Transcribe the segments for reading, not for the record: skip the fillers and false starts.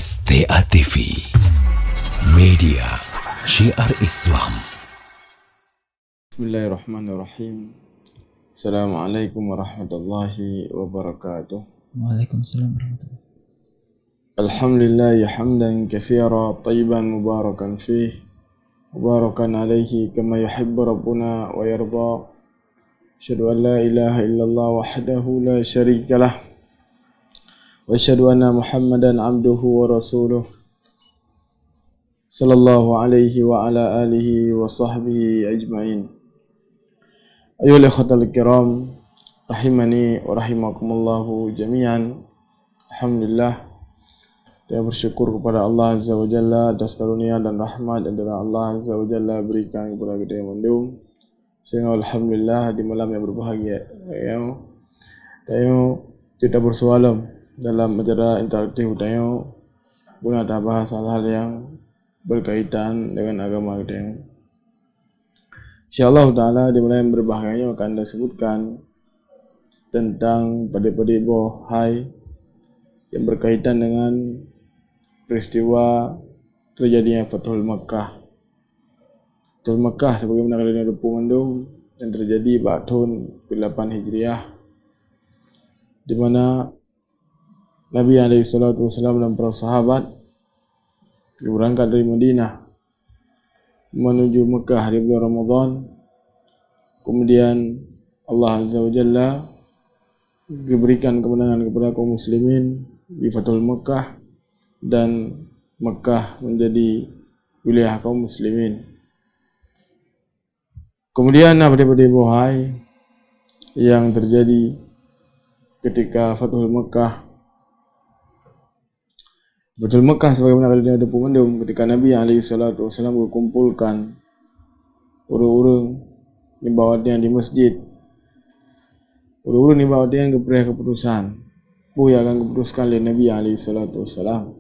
STA TV, media syiar Islam. Bismillahirrahmanirrahim. Assalamualaikum warahmatullahi wabarakatuh. Waalaikumsalam warahmatullahi wabarakatuh. Alhamdulillah hamdan katsira tayyiban mubarakan fih, mubarakan alaihi kama yuhibbu rabbuna wa yarda. Asyhadu an la ilaha illallah wahdahu la syarikalah wa asyhadu anna Muhammadan abduhu wa rasuluh sallallahu alaihi wa ala alihi wa sahbihi ajma'in. Ayyuhal ikhwatal kiram, rahimani wa rahimakumullahu jami'an. Alhamdulillah, saya bersyukur kepada Allah Azza wa Jalla atas karunia dan rahmat yang Allah Azza wa Jalla berikan kepada kita yang mendung. Sehingga alhamdulillah di malam yang berbahagia kita bersualam dalam acara interaktif kita guna bahas hal-hal yang berkaitan dengan agama kita. InsyaAllah ta'ala di malam yang berbahagia akan anda sebutkan tentang pada-pada bohai yang berkaitan dengan peristiwa terjadinya Fathul Makkah. Fathul Makkah sebagaimana kalian ada pemandung yang terjadi pada tahun ke-8 Hijriah, di mana Nabi SAW dan para sahabat berangkat dari Madinah menuju Mekah di bulan Ramadan. Kemudian Allah Azza wa Jalla diberikan kemenangan kepada kaum muslimin di Fathul Mekah, dan Mekah menjadi wilayah kaum muslimin. Kemudian pada bohai yang terjadi ketika Fathul Mekah. Fathul Mekah sebagaimana kalian ada pemandum, ketika Nabi SAW mengumpulkan orang-orang di bawahnya di masjid. Orang-orang di bawahnya yang keputusan yang akan keputuskan oleh Nabi SAW.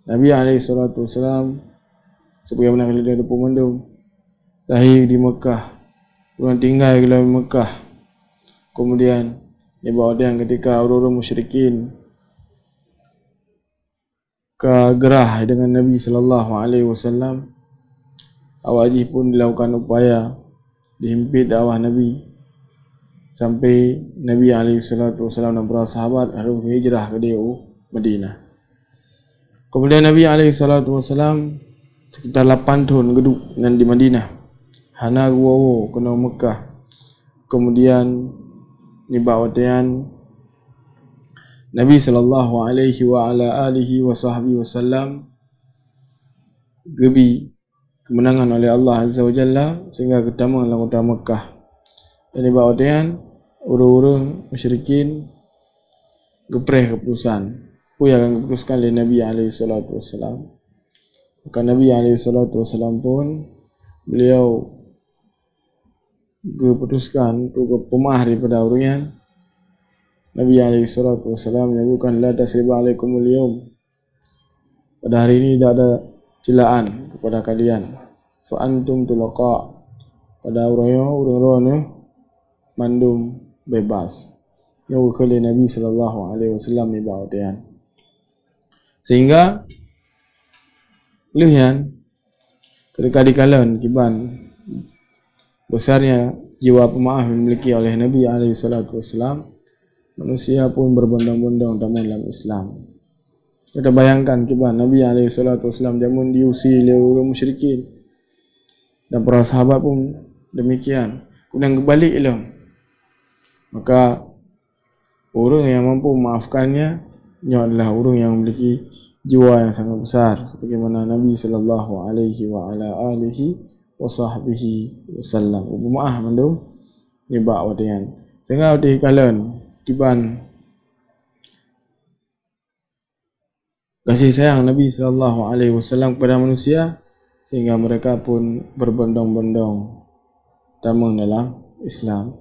Nabi SAW sebagaimana kalian ada pemandum, lahir di Mekah, kemudian tinggal di Mekah. Kemudian di bawahnya ketika orang-orang musyrikin kegerah dengan Nabi SAW, awal pun dilakukan upaya dihimpit dakwah Nabi sampai Nabi SAW dan para sahabat harus hijrah ke Madinah. Kemudian Nabi SAW sekitar 8 tahun geduk di Madinah, hana guawo kena Mekah. Kemudian ni bawatian Nabi sallallahu alaihi wa ala alihi wa sahbihi wasallam gebi kemenangan oleh Allah Azza wa Jalla sehingga ketemu dalam kota Mekah. Dan ibawatian orang-orang musyrikin gepreh keputusan yang akan keputuskan oleh Nabi SAW. Maka Nabi SAW pun beliau keputuskan untuk pemah daripada orang. Nabi SAW menyebutkan la tasriba alaikumul yawm, pada hari ini tidak ada celaan kepada kalian. Fa antum tulaqa, pada orang-orang mandum bebas. Yang kali Nabi SAW ibawatian. Sehingga lihat ketika dikalan kiban besarnya jiwa pemaaf dimiliki oleh Nabi SAW, manusia pun berbondong-bondong dalam Islam. Kita bayangkan kiban Nabi SAW jamun diusi oleh orang musyrikin, dan para sahabat pun demikian. Kemudian kembali Islam, maka orang yang mampu memaafkannya adalah orang yang memiliki jiwa yang sangat besar, sebagaimana Nabi sallallahu alaihi wa ala alihi wa sahbihi wasallam. Maaf mandum ni bak wadian. Sehingga di kalian kiban kasih sayang Nabi sallallahu alaihi wasallam kepada manusia, sehingga mereka pun berbondong-bondong dalam Islam.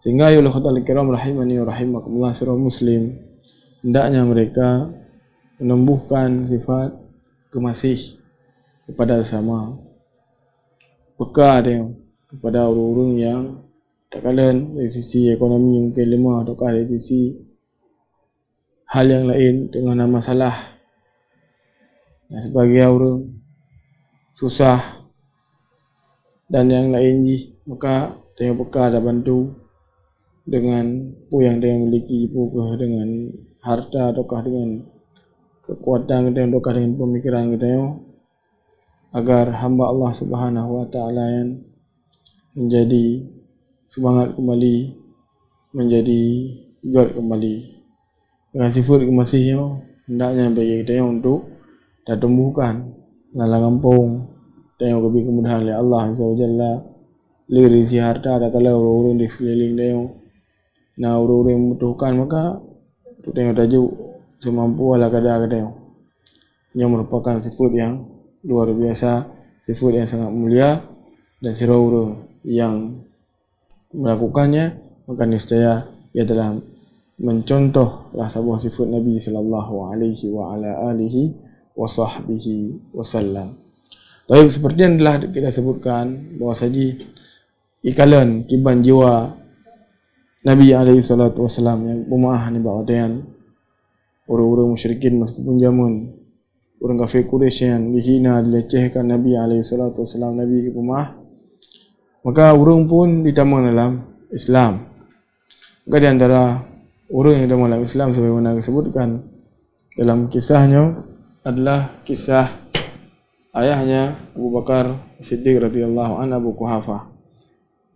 Sehingga ya Allah kiram rahimani wa rahimakumullah, seorang muslim hendaknya mereka menumbuhkan sifat kemasih kepada sesama, peka kepada orang-orang yang tak kalian dari sisi ekonomi mungkin lemah, atau dari sisi hal yang lain dengan masalah Dan sebagai orang susah dan yang lain maka tengok peka ada bantu dengan apa yang dia miliki, apakah dengan harta ataukah dengan kekuatan kita ataukah dengan pemikiran kita, agar hamba Allah Subhanahu wa taala yang menjadi semangat kembali, menjadi God kembali. Dengan sifat kemasihnya hendaknya bagi kita untuk dah tumbuhkan dalam kampung tengok lebih kemudahan oleh Allah Azza wa Jalla, liri si harta ada kalau orang-orang di sekeliling tengok nah orang-orang yang membutuhkan, maka tu tengok tajuk semampu ala kadar tengok. Yang merupakan sifat yang luar biasa, sifat yang sangat mulia, dan sira-sira yang melakukannya maka niscaya ia telah mencontohlah sebuah sifat Nabi sallallahu alaihi wa ala alihi wa sahbihi wasallam. Baik, seperti yang telah kita sebutkan bahawa saji ikalan kiban jiwa Nabi alaihi salatu wasallam yang pemaah ni bahawa dan orang-orang musyrikin meskipun zaman orang kafir Quraisy yang dihina, dilecehkan Nabi alaihi salatu wasallam, Nabi ke pemaah, maka orang pun ditamang dalam Islam. Maka di antara orang yang ditamang dalam Islam sebagaimana disebutkan dalam kisahnya adalah kisah ayahnya Abu Bakar Siddiq radhiyallahu anhu, Abu Quhafah.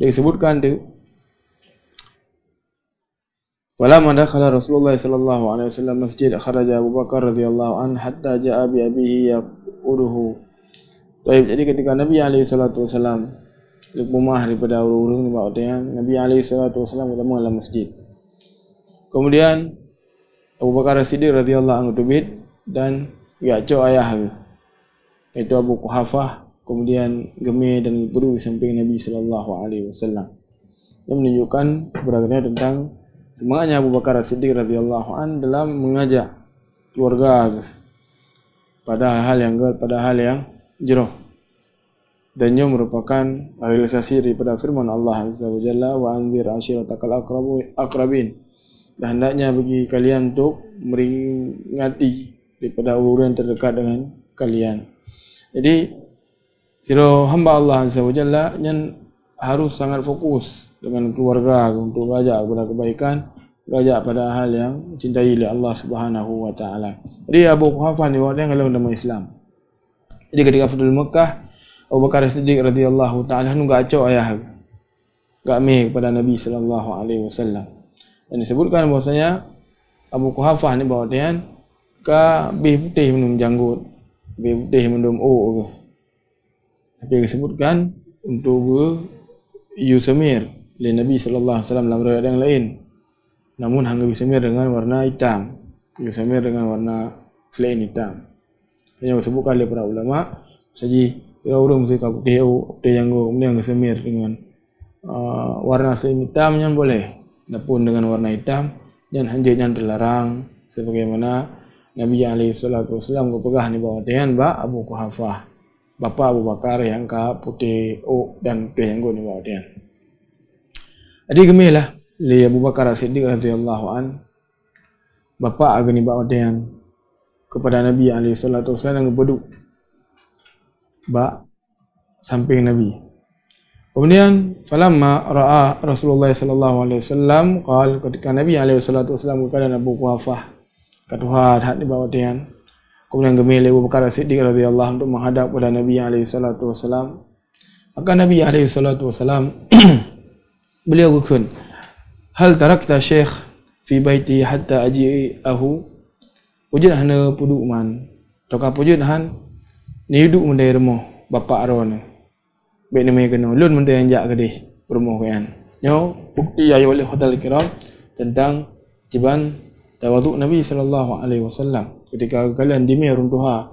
Dia disebutkan walamma dakhala Rasulullah sallallahu alaihi wasallam masjid kharaja Abu Bakar radhiyallahu anhu hatta jaa bi abihi yaquduhu. Baik, jadi ketika Nabi alaihi salatu wasallam rumah daripada orang-orang ni bahawa Nabi alaihi salatu wasallam bertemu dalam masjid. Kemudian Abu Bakar Siddiq radhiyallahu anhu tubit dan ya'co ayah itu Abu Quhafah kemudian gemar dan berdiri di samping Nabi sallallahu alaihi wasallam. Yang menunjukkan keberadaannya tentang semangatnya Abu Bakar Siddiq radhiyallahu an dalam mengajak keluarga pada hal yang jeroh, dan ia merupakan realisasi daripada firman Allah Azza wa Jalla, wa anzir ashiratakal aqrabin, dan hendaknya bagi kalian untuk meringati daripada orang terdekat dengan kalian. Jadi kira hamba Allah Azza wa Jalla yang harus sangat fokus dengan keluarga untuk ajak kepada kebaikan, ajak pada hal yang cintai oleh Allah Subhanahu wa taala. Jadi Abu Quhafah ni orang yang kalau nama Islam. Jadi ketika Fathul Mekah, Abu Bakar Siddiq radhiyallahu taala enggak acok ayah, enggak meh kepada Nabi sallallahu alaihi wasallam. Dan disebutkan bahwasanya Abu Quhafah ni bahawa dia ka bih putih minum janggut, bih putih minum ke. Tapi disebutkan untuk Yusamir oleh Nabi sallallahu alaihi wasallam dalam riwayat yang lain. Namun hanya Yusamir dengan warna hitam, Yusamir dengan warna selain hitam. Yang disebutkan oleh para ulama, saji orang mesti tak putih yang kemudian Yusamir dengan warna selain hitam yang boleh, adapun dengan warna hitam dan hanya terlarang, sebagaimana Nabi alaihi salatu wasallam kepegah ni bawa dengan Abu Quhafah, bapa Abu Bakar yang ka putih dan putih yang ni bawa dia. Jadi gemilah li Abu Bakar Siddiq radhiyallahu an bapa agani bawa dia kepada Nabi alaihi salatu wasallam yang beduk samping Nabi. Kemudian falamma ra'a Rasulullah sallallahu alaihi wasallam qala, ketika Nabi alaihi salatu wasallam kepada Abu Quhafah katuhat hat di bawah dia, kemudian gemil Abu Bakar Siddiq radhiyallahu untuk menghadap kepada Nabi alaihi salatu wasallam, maka Nabi alaihi salatu wasallam beliau berkata, hal tarakta syekh fi baiti hatta aji'ahu, wujud hana puduk man toka wujud han ni duduk mendai rumah bapa aron baik ni mai kena lun mendai anjak kedih rumah kan nyo bukti ayat oleh hotel kiram tentang jiban tawaduk Nabi sallallahu alaihi wasallam ketika kalian dimai runtuha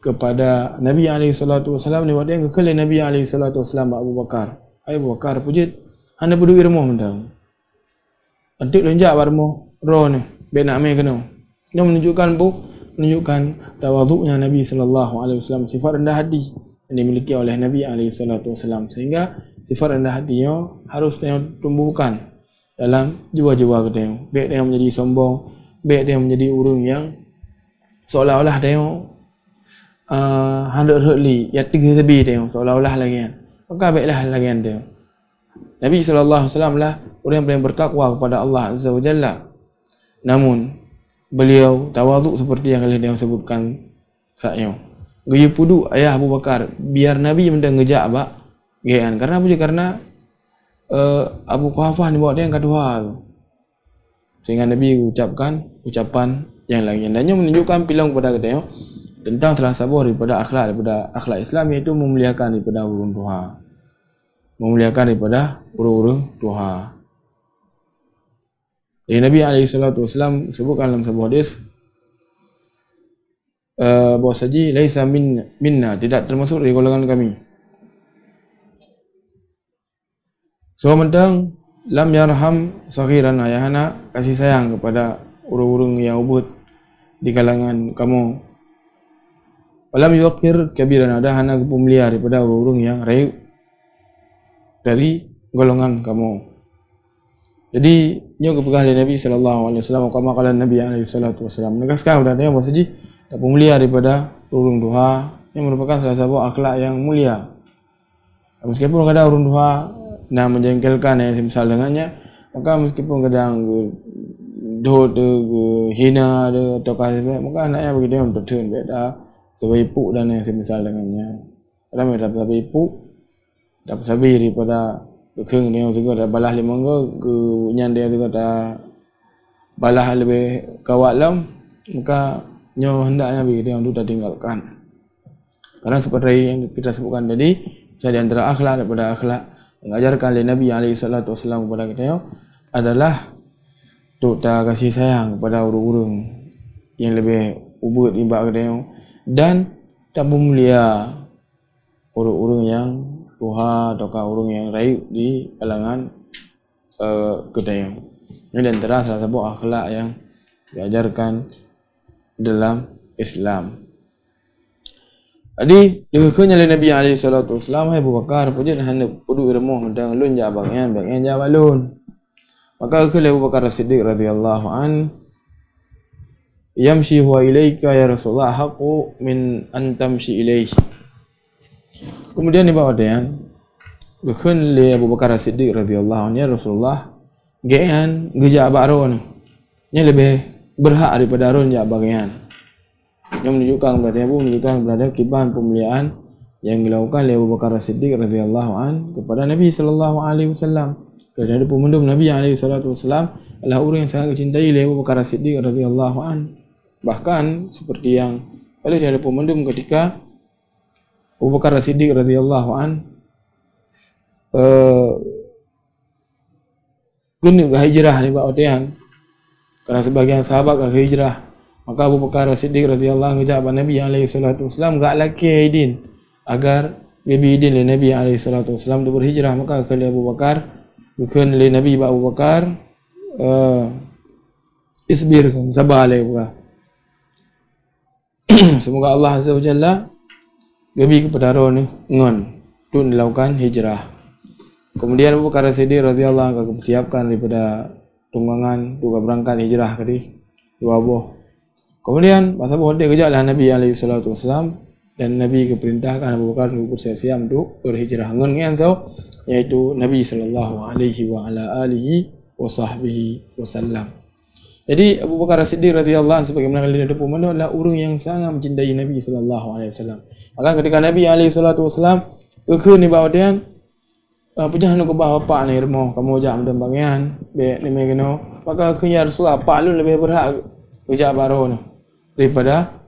kepada Nabi alaihi salatu wasallam ni wadai kekali Nabi alaihi salatu wasallam Abu Bakar. Abu Bakar pujit anda berdua rumah mendang. Untuk lenjak rumah roh ni baik nak mai kena. Ini menunjukkan tawaduknya Nabi sallallahu alaihi wasallam, sifat rendah hati yang dimiliki oleh Nabi alaihi salatu wasallam, sehingga sifat rendah hatinya harus tumbuhkan dalam jiwa-jiwa kita. Baik dia menjadi sombong, baik dia menjadi orang yang seolah-olah dia hendak li ya tiga tebi dia seolah-olah lagi kan. Maka baiklah lagi dia. Nabi sallallahu alaihi wasallam lah orang yang paling bertakwa kepada Allah Azza wa Jalla. Namun beliau tawaduk seperti yang kalian sebutkan saatnya. Gaya pudu ayah Abu Bakar biar Nabi mendak ngejak abak gayaan. Karena apa? Karena Abu Quhafah ni bawa dia yang kedua tu. Sehingga Nabi ucapkan ucapan yang lain. Dan yang menunjukkan pilang kepada kita tentang salah satu daripada akhlak Islam, iaitu memuliakan daripada urun duha. Memuliakan daripada urun duha. Jadi Nabi SAW sebutkan dalam sebuah hadis bahawa saji laisa minna, tidak termasuk dari golongan kami. So mentang lam yarham saghiran, ayahana kasih sayang kepada urung-urung yang ubud di kalangan kamu. Walam yuqir kabiran, ada hana pemulia daripada urung-urung yang rayu dari golongan kamu. Jadi nyo kepegah dari Nabi sallallahu alaihi wasallam, kama qala Nabi alaihi salatu wasallam, menegaskan kepada dia bahawa saji tak pemulia daripada urung duha yang merupakan salah satu akhlak yang mulia. Meskipun kadang urung duha nak menjengkelkan yang semisal dengannya, maka meskipun kadang dot hina ada atau kasih, maka anaknya bagi dia untuk turn beda sebagai ipuk dan yang semisal dengannya. Kadang mereka sebagai ipuk dapat sabi daripada kekeng dia juga dah balas lima ke nyan dia juga dah balas lebih kawat lam, maka nyo hendaknya bagi dia untuk dah tinggalkan. Karena seperti yang kita sebutkan tadi, saya di antara akhlak daripada akhlak yang ajarkan oleh Nabi SAW kepada kita adalah untuk tak kasih sayang kepada urung-urung yang lebih ubud ibak kita dan tak memulia urung-urung yang duha atau urung yang rayu di kalangan kita. Ini antara salah satu akhlak yang diajarkan dalam Islam. Jadi dikekanya oleh Nabi SAW, Abu Bakar punya hendak pudu remoh dan lun jabangan jabalun. Maka kekal Abu Bakar As-Siddiq radhiyallahu an, yamshi huwa ilaika ya Rasulullah haqqu min an tamshi ilaihi. Kemudian dibawa dia kekal oleh Abu Bakar As-Siddiq radhiyallahu an, ya Rasulullah, gean gejak baron ni lebih berhak daripada ron jabangan. Yang menunjukkan kepada kiban pemuliaan yang dilakukan oleh Abu Bakar As-Siddiq radhiyallahu an kepada Nabi sallallahu alaihi wasallam. Kerana pemendum Nabi alaihi salatu wasallam adalah orang yang sangat dicintai oleh Abu Bakar As-Siddiq radhiyallahu an. Bahkan seperti yang oleh dia ada pemendum ketika Abu Bakar As-Siddiq radhiyallahu an kena hijrah di bawah dia. Karena sebagian sahabat ke hijrah, maka Abu Bakar As-Siddiq radhiyallahu anhu jawab Nabi alaihi salatu wasallam gak laki aidin agar gabi idin le Nabi alaihi salatu wasallam tu berhijrah. Maka kali Abu Bakar bukan le Nabi Abu Bakar isbir sabar le Bakar. Semoga Allah Azza wa Jalla gabi kepada ron ni ngon tu dilakukan hijrah. Kemudian Abu Bakar As-Siddiq radhiyallahu anhu mempersiapkan daripada tunggangan juga berangkat hijrah tadi dua buah. Kemudian masa buah dia kejaklah Nabi alaihi salatu wasallam dan Nabi keperintahkan Abu Bakar untuk bersiap-siap untuk berhijrah ngan tau, iaitu Nabi sallallahu alaihi wa ala alihi wa sahbihi wasallam. Jadi Abu Bakar As-Siddiq radhiyallahu anhu sebagaimana kalian ada pun adalah orang yang sangat mencintai Nabi sallallahu alaihi wasallam. Maka ketika Nabi alaihi salatu wasallam ke ni bawa dia punya anu ke bapa ni remah kamu jam dan bagian be ni megeno, maka kenyar Rasulullah pak lu lebih berhak ujak baron daripada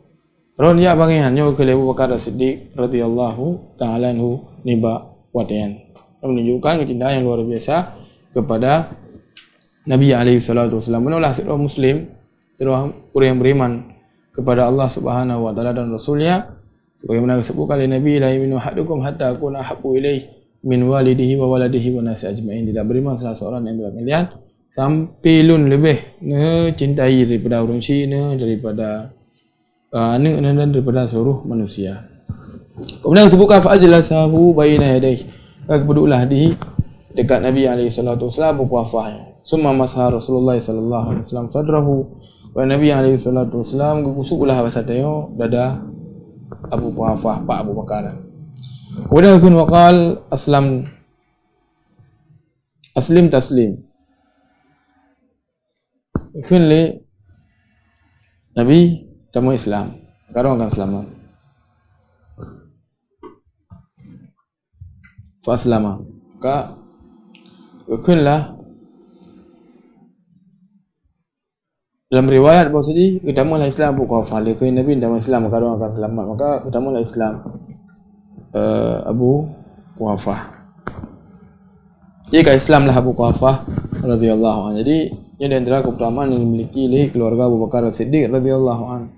ron ya bagian nyo ke Abu Bakar As-Siddiq radhiyallahu taala anhu niba wadian, menunjukkan kecintaan yang luar biasa kepada Nabi alaihi salatu wasallam. Menulah seorang muslim, seorang orang yang beriman kepada Allah Subhanahu wa taala dan rasulnya, sebagaimana disebutkan oleh Nabi la yu'minu ahadukum hatta akuna habbu ilaihi min walidihi wa waladihi wa nasi ajma'in. Tidak beriman salah seorang yang antara kalian sampai lun lebih cintai daripada orang Cina, daripada anak dan daripada seluruh manusia. Kemudian disebutkan fa'ajlasahu baina yadayhi, kedudukanlah di dekat Nabi alaihi salatu wasallam berkuafah. Summa masah Rasulullah sallallahu alaihi wasallam sadrahu, wa Nabi alaihi salatu wasallam gusuklah bahasa dia dada Abu Quhafah, Pak Abu Bakar. Kemudian Uthman waqal aslim taslim. Uthman li Nabi tamu Islam, sekarang akan selamat. Fa aslama. Maka Uthman lah dalam riwayat bahawa tadi utamalah Islam Abu Quhafah, lepas Nabi utama Islam maka orang akan selamat, maka utamalah Islam Abu Quhafah. Jika Islam lah Abu Quhafah radhiyallahu anhu. Jadi ini di antara keutamaan yang dimiliki oleh keluarga Abu Bakar As-Siddiq radhiyallahu anhu.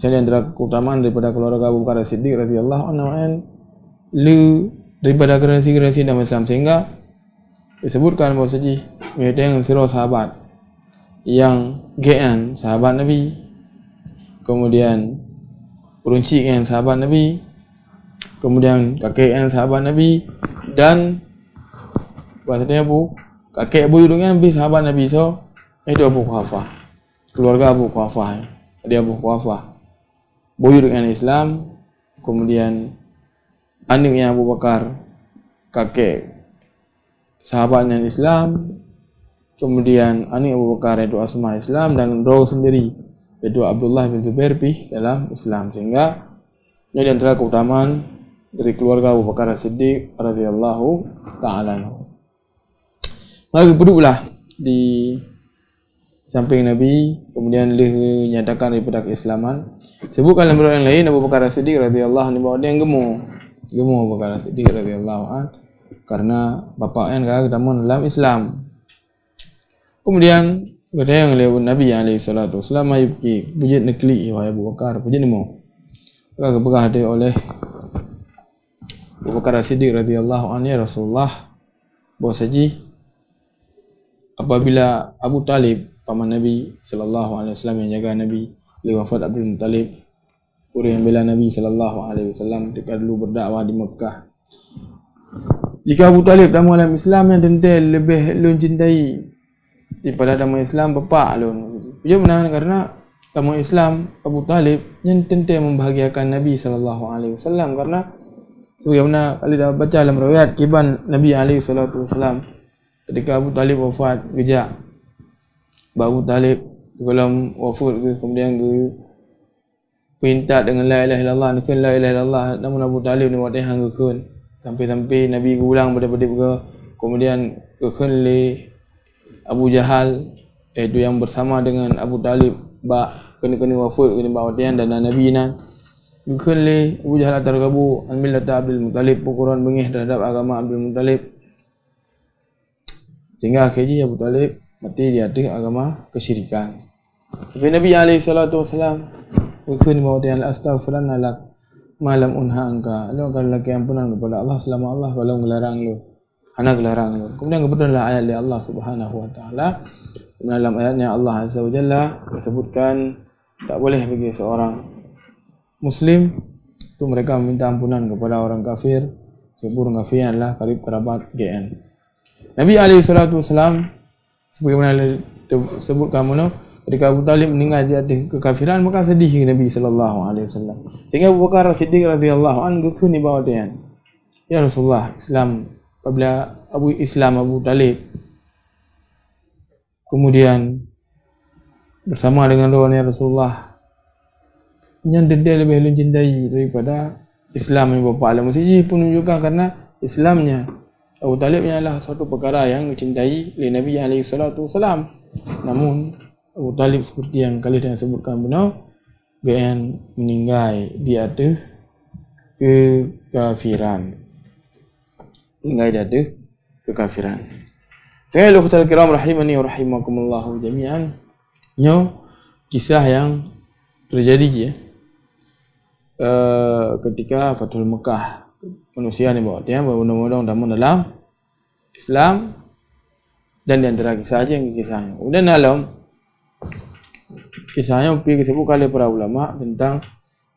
Jadi di antara keutamaan daripada keluarga Abu Bakar As-Siddiq radhiyallahu anhu daripada generasi-generasi dalam Islam, sehingga disebutkan bahawa tadi mereka yang sirah sahabat yang GN sahabat Nabi, kemudian peruncik yang sahabat Nabi, kemudian kakek yang sahabat Nabi, dan bahasanya kakek Abu dengan Nabi sahabat Nabi. So itu Abu Quhafah, keluarga Abu Quhafah. Dia Abu Quhafah buyur dengan Islam, kemudian anaknya Abu Bakar kakek sahabatnya Islam, kemudian anak Abu Bakar itu Asma Islam, dan roh sendiri yaitu Abdullah bin Zubair dalam Islam. Sehingga ini antara keutamaan dari keluarga Abu Bakar As-Siddiq radhiyallahu ta'ala. Maka duduklah di samping Nabi, kemudian dinyatakan daripada keislaman. Sebutkan dalam riwayat yang lain Abu Bakar As-Siddiq radhiyallahu anhu bahawa dia yang gemuk Abu Bakar As-Siddiq radhiyallahu anhu karena bapaknya ketemu dalam Islam. Kemudian kata yang lewat Nabi SAW, ayubki bujit nekli wahai Abu Bakar, bujit nemu. Maka kebegah hati oleh Abu Bakar As-Siddiq radhiyallahu anhu, ya Rasulullah, bahawa saji apabila Abu Talib paman Nabi SAW yang jaga Nabi wafat Abdul Muttalib, orang yang bela Nabi SAW ketika dulu berdakwah di Mekah. Jika Abu Talib tamu dalam Islam yang tentu lebih lun cintai daripada tamu Islam bapak lun. Dia benar karena tamu Islam Abu Talib yang tentu membahagiakan Nabi SAW, karena sebagaimana kali dah baca dalam riwayat kiban Nabi SAW ketika Abu Talib wafat gejak. Abu Talib dalam wafat kemudian perintah dengan la ilaha illallah, nikun la ilaha illallah, namun Abu Talib ni waktu yang gekun sampai Nabi ulang pada kemudian gekun le Abu Jahal, iaitu yang bersama dengan Abu Talib kena wafat kena bawa tian dan Nabi nan gekun le Abu Jahal tergabu al-millata Abdul Muttalib, pukulan bengih terhadap agama Abdul Muttalib, sehingga akhirnya Abu Talib mati di atas agama kesyirikan. Tapi Nabi SAW berkata bahawa dia astaghfirullah lak malam unha angka, lu akan laki ampunan kepada Allah selama Allah kalau ngelarang lu, anak larang lu. Kemudian kebetulanlah ayat dari Allah Subhanahu Wa Taala. Dalam ayatnya Allah Azza wa Jalla disebutkan tak boleh bagi seorang Muslim itu mereka meminta ampunan kepada orang kafir, sebab orang kafir adalah karib kerabat GN. Nabi SAW sebagaimana disebutkan ketika Abu Talib meninggal di atas kekafiran, maka sedih Nabi SAW. Sehingga Abu Bakar As-Siddiq radhiyallahu anhu gekun di bawah dia. Ya Rasulullah, Islam apabila Abu Talib kemudian bersama dengan rohnya Rasulullah, yang dia lebih mencintai daripada Islam yang bapa alam. Mesti pun menunjukkan karena Islamnya Abu Talib adalah suatu perkara yang dicintai oleh Nabi SAW. Namun Abu Talib seperti yang kali dah sebutkan benar, GN meninggal di atas kekafiran. Meninggal di atas kekafiran. Saya lukutal kiram rahimani wa rahimakumullahu jami'an. Kisah yang terjadi ketika Fathul Mekah. Manusia ni bawa dia berbondong-bondong dalam Islam, dan di antara kisahnya kisahnya. Kemudian dalam kisahnya disebut oleh para ulama tentang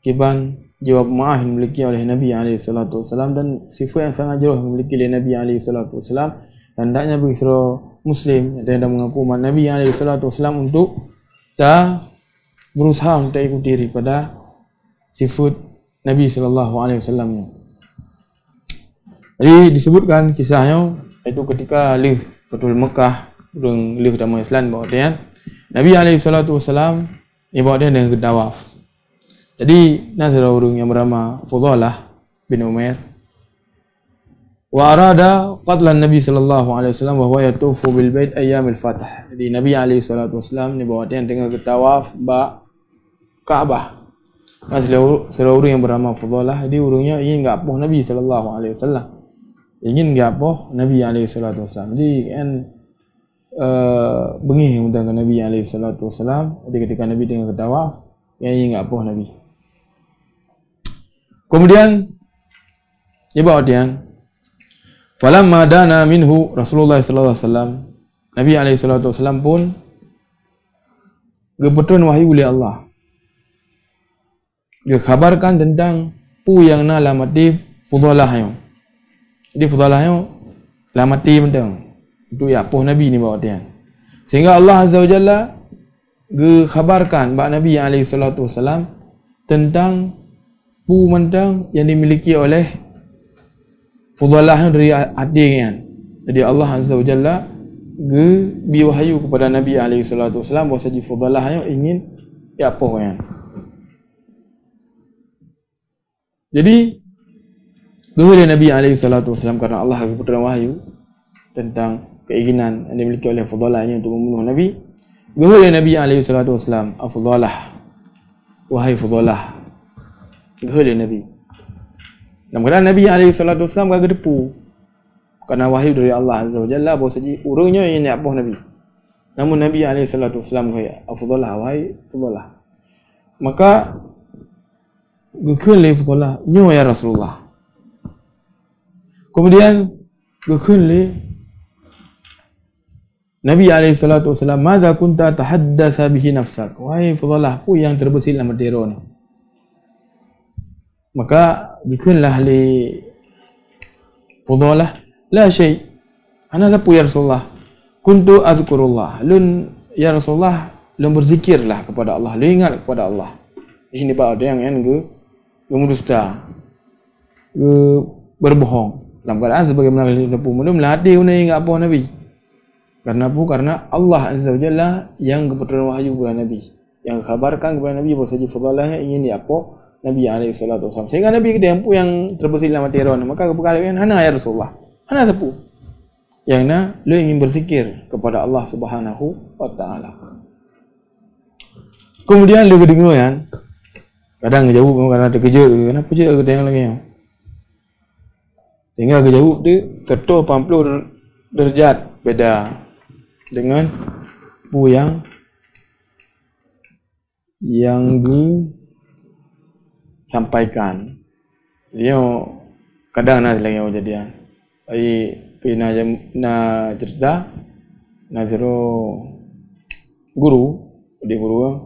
kiban jiwa pemaaf yang dimiliki oleh Nabi SAW dan sifat yang sangat jauh yang dimiliki oleh Nabi SAW. Hendaknya bagi seluruh Muslim yang mengaku Nabi SAW untuk tak berusaha untuk ikuti daripada sifat Nabi SAW ni. Jadi disebutkan kisahnya itu ketika lih betul Mekah, urang lih utama Islam bawa dia. Nabi SAW ni bawa dia dengan tawaf. Jadi nazar urang yang bernama Fudalah bin Umair wa arada qatlan Nabi sallallahu alaihi wasallam wa huwa yatufu bil bait ayyamil fath. Jadi Nabi SAW ni bawa dia dengan tawaf ba Kaabah. Seorang yang bernama Fudalah, dia urangnya ingin gapoh Nabi sallallahu alaihi wasallam. Ingin gapoh Nabi alaihi salatu wasallam. Jadi kan bengih undang Nabi alaihi salatu wasallam. Jadi ketika Nabi tengah tawaf, yang ingin gapoh Nabi. Kemudian dia bawa dia. Falamma dana minhu Rasulullah sallallahu alaihi wasallam. Nabi alaihi salatu wasallam pun gebetuan wahyu oleh Allah. Dia khabarkan tentang pu yang na lamati Fudalah yang. Jadi Fudalah yang lamati mentang. Itu ya poh Nabi ni bawa dia. Sehingga Allah Azza wa Jalla khabarkan bak Nabi alaihi salatu wasallam tentang pu mentang yang dimiliki oleh Fudalah yang dari adik kan. Jadi Allah Azza wa Jalla biwahyu kepada Nabi alaihi salatu wasallam bahawa saja Fudalah yang ingin ya poh kan. Jadi oleh Nabi SAW karena Allah berperan wahyu tentang keinginan yang dimiliki oleh Fudalah ini untuk membunuh Nabi. Oleh Nabi SAW, Fudalah, wahai Fudalah, oleh Nabi. Dalam keadaan Nabi SAW agak depu karena wahyu dari Allah Azza wa Jalla bahawa saja urangnya yang nak Nabi. Namun Nabi SAW kata, Fudalah, wahai Fudalah. Maka gekun Fudalah, nyo ya Rasulullah. Kemudian gekun Nabi SAW, "Madza kunta tahaddasa bihi nafsak?" Wahai Fudalah, apa yang terbesit dalam hati ni? Maka gekunlah li Fudalah, "La syai." Ana siapa ya Rasulullah? Kuntu azkurullah. Lun ya Rasulullah, lun berzikirlah kepada Allah, lun ingat kepada Allah. Di sini pak ada yang mendusta, berbohong. Dalam keadaan sebagaimana nipu melatih guna ingat apa Nabi. Karena apa? Karena Allah Azza wa Jalla yang kebetulan wahyu kepada Nabi, yang kabarkan kepada Nabi bahawa saja Fudalahnya ingin diapa Nabi SAW. Sehingga Nabi kita yang terbesit dalam hati orang, maka kepekalian hana ya Rasulullah, hana sepu yang na lu ingin berzikir kepada Allah Subhanahu wa taala. Kemudian lu kedengar kan, kadang jawab kadang terkejut, kenapa je ada yang lagi. Sehingga jawab dia ketua 80 derajat beda dengan bu yang disampaikan. Dia kadang nak lagi kejadian. Ai pina na cerita na jero guru di guru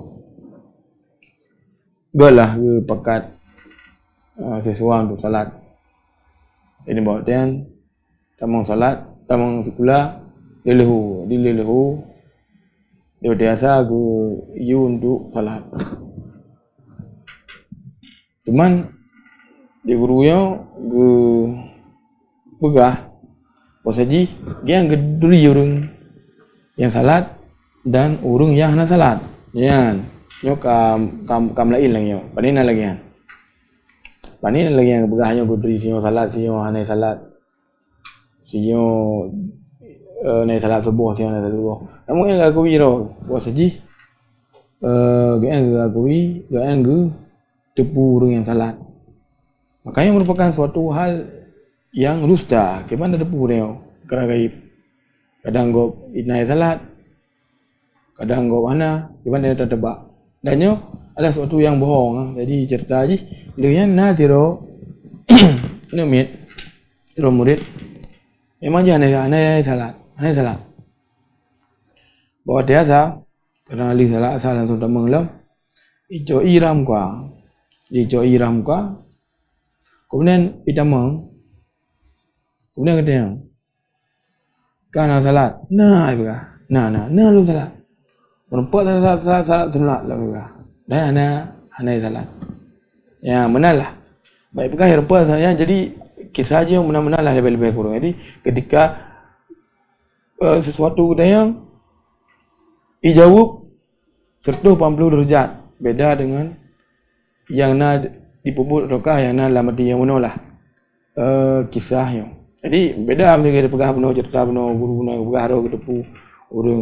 galah ke pakat sesuatu untuk salat. Ini bawa dia tamang salat, tamang sekolah lelehu dia biasa ke you untuk salat. Cuman di gurunya ke begah posaji dia yang keduri orang yang salat dan orang yang hana salat. Yan, nyo kam lain lagi yo. Panina lagi yan. Panina lagi yang begahnya keduri sio salat, sio hana salat. Sio naik salat subuh, sio naik salat subuh. Namun yang aku wiro posaji yang aku yang tepu orang yang salat. Makanya merupakan suatu hal yang dusta. Bagaimana tepu dia kerana gaib. Kadang go naik salat, kadang go mana, bagaimana dia tertebak. Dan nyo adalah suatu yang bohong. Jadi cerita aja dia na zero numit zero murid. Memang dia aneh salat. Bawa dia sa kerana li salat asal langsung tak mengelam. Ijo iram kwa. Kemudian itamang. Kemudian kata yang kana salat. Nah lu salat. Perempuan salat sunat lah juga. Dan ana salat. Ya, benar lah. Baik pegah yang rempa saya. Jadi kisah je yang benar-benar lah lebih-lebih kurang. Jadi ketika sesuatu yang dijawab 180 derajat beda dengan yang nak dipubut rokah yang nak lamati yang mana lah kisahnya. Jadi beda macam kita pegah benar cerita benar guru benar pegah ro ketepu orang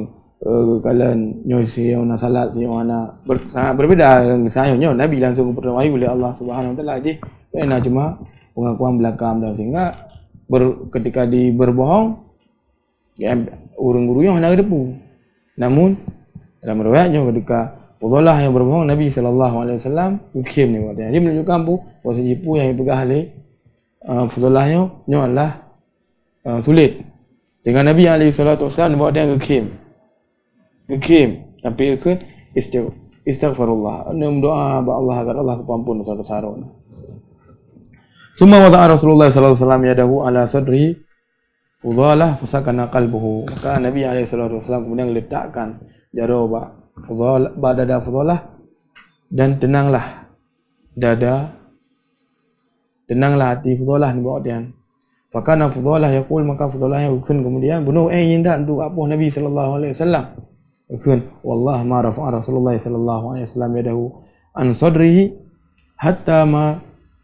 kalian nyosi yang nak salat yang mana sangat berbeza dengan kisahnya. Nabi langsung berwahyu oleh Allah Subhanahu Wa Taala je. Kena cuma pengakuan belakang dan sehingga ketika berbohong ya, orang guru yang nak ketepu. Namun dalam riwayatnya ketika Fudhalah yang berbohong Nabi SAW hukum ni buat dia. Dia menunjukkan bahawa sejipu yang dipegah oleh Fudhalahnya adalah sulit. Sehingga Nabi SAW buat dia hukum. Sampai ke istighfarullah. Dia doa kepada Allah agar Allah kepampun dosa-dosa. Summa wada'a Rasulullah SAW yadahu ala sadri Fudhalah fasakana qalbuhu. Maka Nabi SAW kemudian letakkan jari dada Fudhalah dan tenanglah hati Fudhalah ni bawa dia. Fakana Fudhalah yaqul, maka Fudhalah yang kemudian bunuh indah untuk apa Nabi sallallahu alaihi wasallam. Wallah ma rafa'a Rasulullah sallallahu alaihi wasallam yadahu an sadrihi hatta ma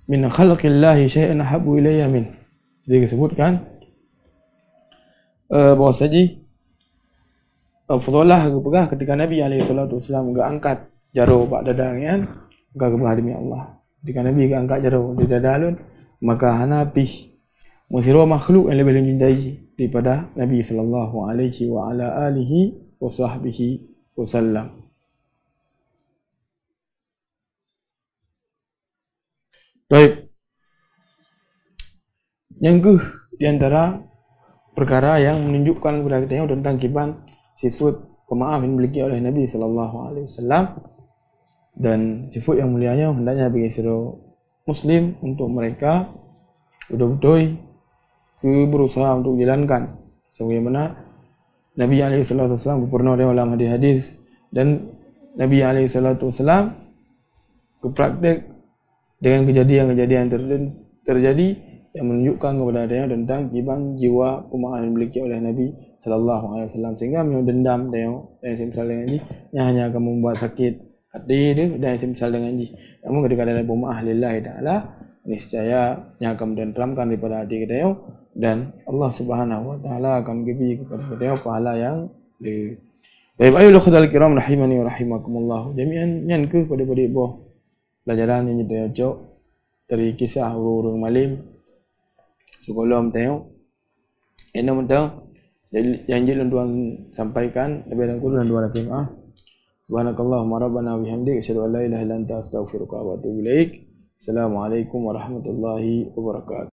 min khalqillahi syai'an habbu ilayya min. Dia sebutkan bahawa saji Fudhalah pegah ketika Nabi SAW enggak angkat jaro bak dada kan, enggak pegah demi Allah. Ketika Nabi enggak angkat jaro di dada alun, maka hanapi musiro makhluk yang lebih mencintai daripada Nabi sallallahu alaihi wa ala alihi wa sahbihi wasallam. Baik. Yang ke di antara perkara yang menunjukkan kepada kita tentang kiban sifat pemaaf yang dimiliki oleh Nabi SAW dan sifat yang mulianya hendaknya bagi seluruh Muslim untuk mereka betul-betul berusaha untuk menjalankan sebagaimana Nabi SAW pernah dalam hadis dan Nabi SAW kepraktik dengan kejadian-kejadian terjadi yang menunjukkan kepada dia tentang kiban jiwa pemaaf yang dimiliki oleh Nabi sallallahu alaihi wasallam, sehingga dendam dia yang semisal dengan ini hanya akan membuat sakit hati dia dan semisal dengan ini. Namun ketika ada pemaaf lillahi taala, niscaya yang akan menenteramkan daripada hati kita dan Allah Subhanahu wa taala akan beri kepada kita pahala yang lebih. Baik, ayolah khudal kiram rahimani wa rahimakumullah jami'an. Yang ke pada boh pelajaran yang kita cok dari kisah orang malim sekolah tengok ini mentang janji tuan sampaikan lebih kurang dan 200 maaf. Subhanakallahumma rabbana wa bihamdika asyhadu an la ilaha illa anta astaghfiruka wa atubu ilaik. Assalamualaikum warahmatullahi wabarakatuh.